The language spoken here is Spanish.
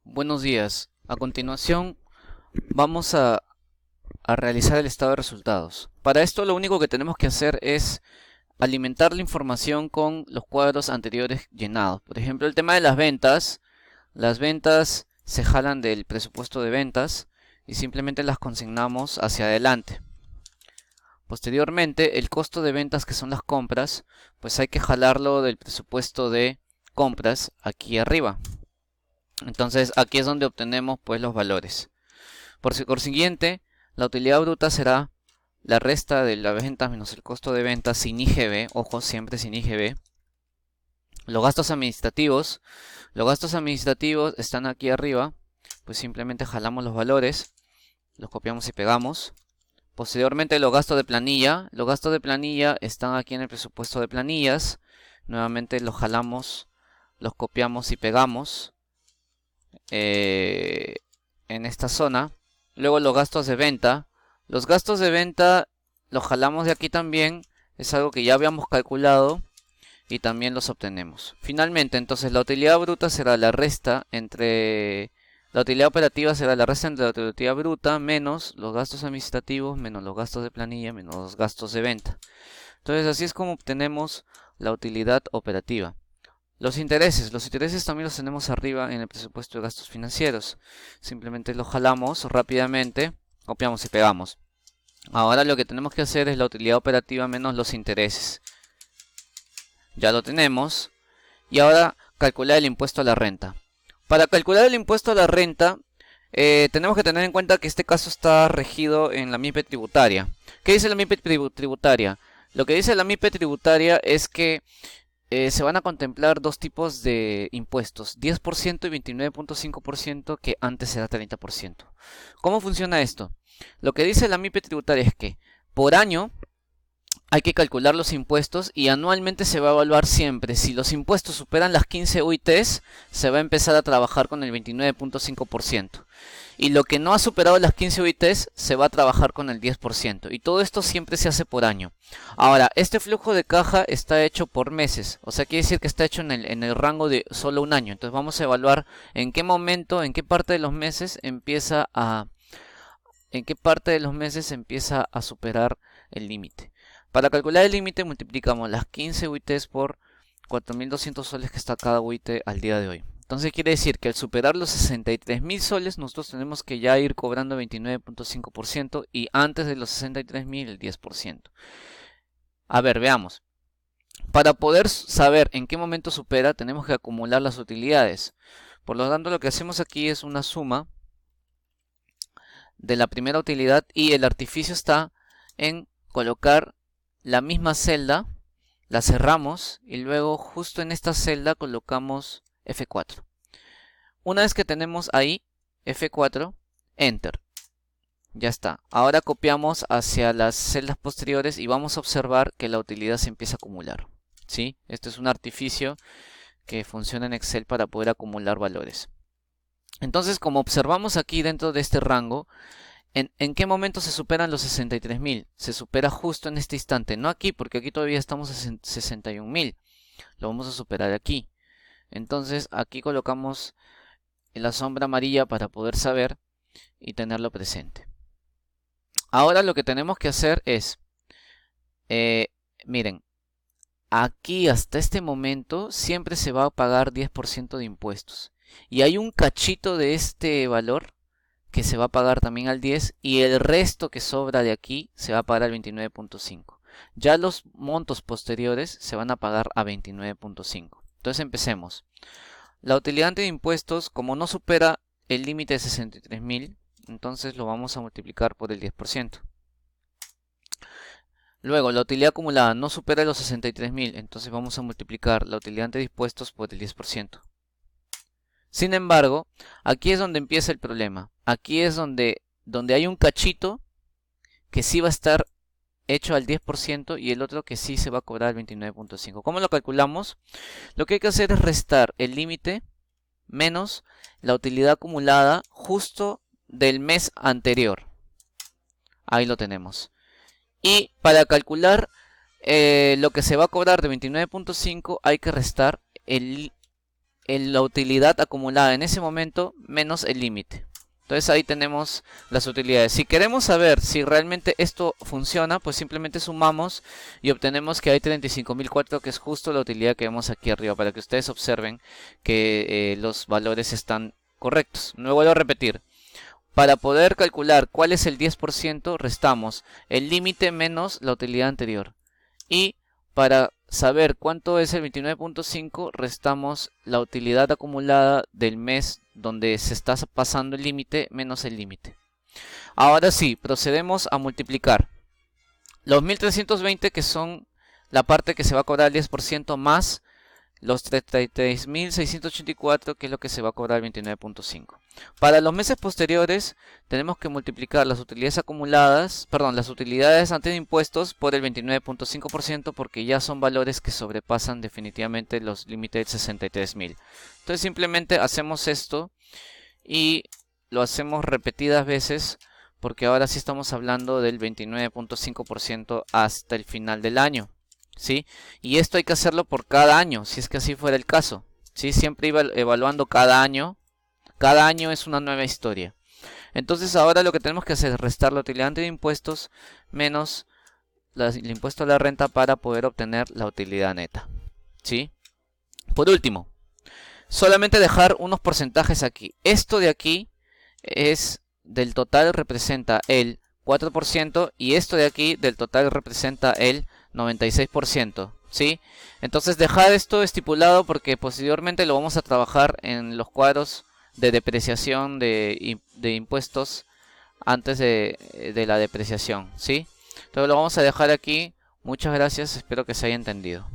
Buenos días. A continuación vamos a realizar el estado de resultados. Para esto lo único que tenemos que hacer es alimentar la información con los cuadros anteriores llenados. Por ejemplo, el tema de las ventas. Las ventas se jalan del presupuesto de ventas y simplemente las consignamos hacia adelante. Posteriormente, el costo de ventas, que son las compras, pues hay que jalarlo del presupuesto de compras aquí arriba. Entonces aquí es donde obtenemos pues los valores. Por consiguiente, la utilidad bruta será la resta de la venta menos el costo de venta sin IGB, ojo, siempre sin IGB. Los gastos administrativos están aquí arriba, pues simplemente jalamos los valores, los copiamos y pegamos. Posteriormente los gastos de planilla están aquí en el presupuesto de planillas, nuevamente los jalamos, los copiamos y pegamos. En esta zona. Luego los gastos de venta. Los gastos de venta los jalamos de aquí también. Es algo que ya habíamos calculado y también los obtenemos. Finalmente, entonces la utilidad bruta será la resta entre... La utilidad operativa será la resta entre la utilidad bruta menos los gastos administrativos, menos los gastos de planilla, menos los gastos de venta. Entonces así es como obtenemos la utilidad operativa. Los intereses también los tenemos arriba en el presupuesto de gastos financieros. Simplemente los jalamos rápidamente, copiamos y pegamos. Ahora lo que tenemos que hacer es la utilidad operativa menos los intereses. Ya lo tenemos. Y ahora calcular el impuesto a la renta. Para calcular el impuesto a la renta, tenemos que tener en cuenta que este caso está regido en la MIPE tributaria. ¿Qué dice la MIPE tributaria? Lo que dice la MIPE tributaria es que se van a contemplar dos tipos de impuestos, 10% y 29.5%, que antes era 30%. ¿Cómo funciona esto? Lo que dice la MIPE tributaria es que por año hay que calcular los impuestos y anualmente se va a evaluar siempre. Si los impuestos superan las 15 UITs, se va a empezar a trabajar con el 29.5%. Y lo que no ha superado las 15 UITs, se va a trabajar con el 10%. Y todo esto siempre se hace por año. Ahora, este flujo de caja está hecho por meses. O sea, quiere decir que está hecho en el rango de solo un año. Entonces vamos a evaluar en qué momento, en qué parte de los meses empieza a... en qué parte de los meses empieza a superar el límite. Para calcular el límite multiplicamos las 15 UITs por 4.200 soles que está cada UIT al día de hoy. Entonces quiere decir que al superar los 63.000 soles nosotros tenemos que ya ir cobrando 29.5% y antes de los 63.000 el 10%. A ver, veamos. Para poder saber en qué momento supera tenemos que acumular las utilidades. Por lo tanto lo que hacemos aquí es una suma de la primera utilidad y el artificio está en colocar la misma celda, la cerramos y luego justo en esta celda colocamos F4. Una vez que tenemos ahí F4, Enter. Ya está. Ahora copiamos hacia las celdas posteriores y vamos a observar que la utilidad se empieza a acumular. ¿Sí? Este es un artificio que funciona en Excel para poder acumular valores. Entonces, como observamos aquí dentro de este rango, ¿en qué momento se superan los 63.000? Se supera justo en este instante, no aquí, porque aquí todavía estamos en 61.000. Lo vamos a superar aquí. Entonces aquí colocamos la sombra amarilla para poder saber y tenerlo presente. Ahora lo que tenemos que hacer es, miren, aquí hasta este momento siempre se va a pagar 10% de impuestos. Y hay un cachito de este valor que se va a pagar también al 10 y el resto que sobra de aquí se va a pagar al 29.5. Ya los montos posteriores se van a pagar a 29.5. Entonces empecemos. La utilidad de impuestos, como no supera el límite de 63.000, entonces lo vamos a multiplicar por el 10%. Luego, la utilidad acumulada no supera los 63.000, entonces vamos a multiplicar la utilidad de impuestos por el 10%. Sin embargo, aquí es donde empieza el problema. Aquí es donde hay un cachito que sí va a estar hecho al 10% y el otro que sí se va a cobrar al 29.5. ¿Cómo lo calculamos? Lo que hay que hacer es restar el límite menos la utilidad acumulada justo del mes anterior. Ahí lo tenemos. Y para calcular lo que se va a cobrar de 29.5 hay que restar la utilidad acumulada en ese momento menos el límite. Entonces ahí tenemos las utilidades. Si queremos saber si realmente esto funciona, pues simplemente sumamos y obtenemos que hay 35.004, que es justo la utilidad que vemos aquí arriba, para que ustedes observen que los valores están correctos. No vuelvo a repetir. Para poder calcular cuál es el 10%, restamos el límite menos la utilidad anterior. Y para saber cuánto es el 29.5, restamos la utilidad acumulada del mes donde se está pasando el límite menos el límite. Ahora sí, procedemos a multiplicar los 1320, que son la parte que se va a cobrar el 10%, más los 33.684, que es lo que se va a cobrar el 29.5. Para los meses posteriores tenemos que multiplicar las utilidades acumuladas, las utilidades antes de impuestos por el 29.5%, porque ya son valores que sobrepasan definitivamente los límites de 63.000. Entonces simplemente hacemos esto y lo hacemos repetidas veces, porque ahora sí estamos hablando del 29.5% hasta el final del año, ¿sí? Y esto hay que hacerlo por cada año, si es que así fuera el caso, ¿sí? Siempre iba evaluando cada año. Cada año es una nueva historia. Entonces ahora lo que tenemos que hacer es restar la utilidad antes de impuestos menos el impuesto a la renta para poder obtener la utilidad neta, ¿sí? Por último, solamente dejar unos porcentajes aquí. Esto de aquí es del total, representa el 4%, y esto de aquí del total representa el 96%, ¿sí? Entonces dejar esto estipulado porque posteriormente lo vamos a trabajar en los cuadros de depreciación de impuestos antes de la depreciación, ¿sí? Entonces lo vamos a dejar aquí. Muchas gracias, espero que se haya entendido.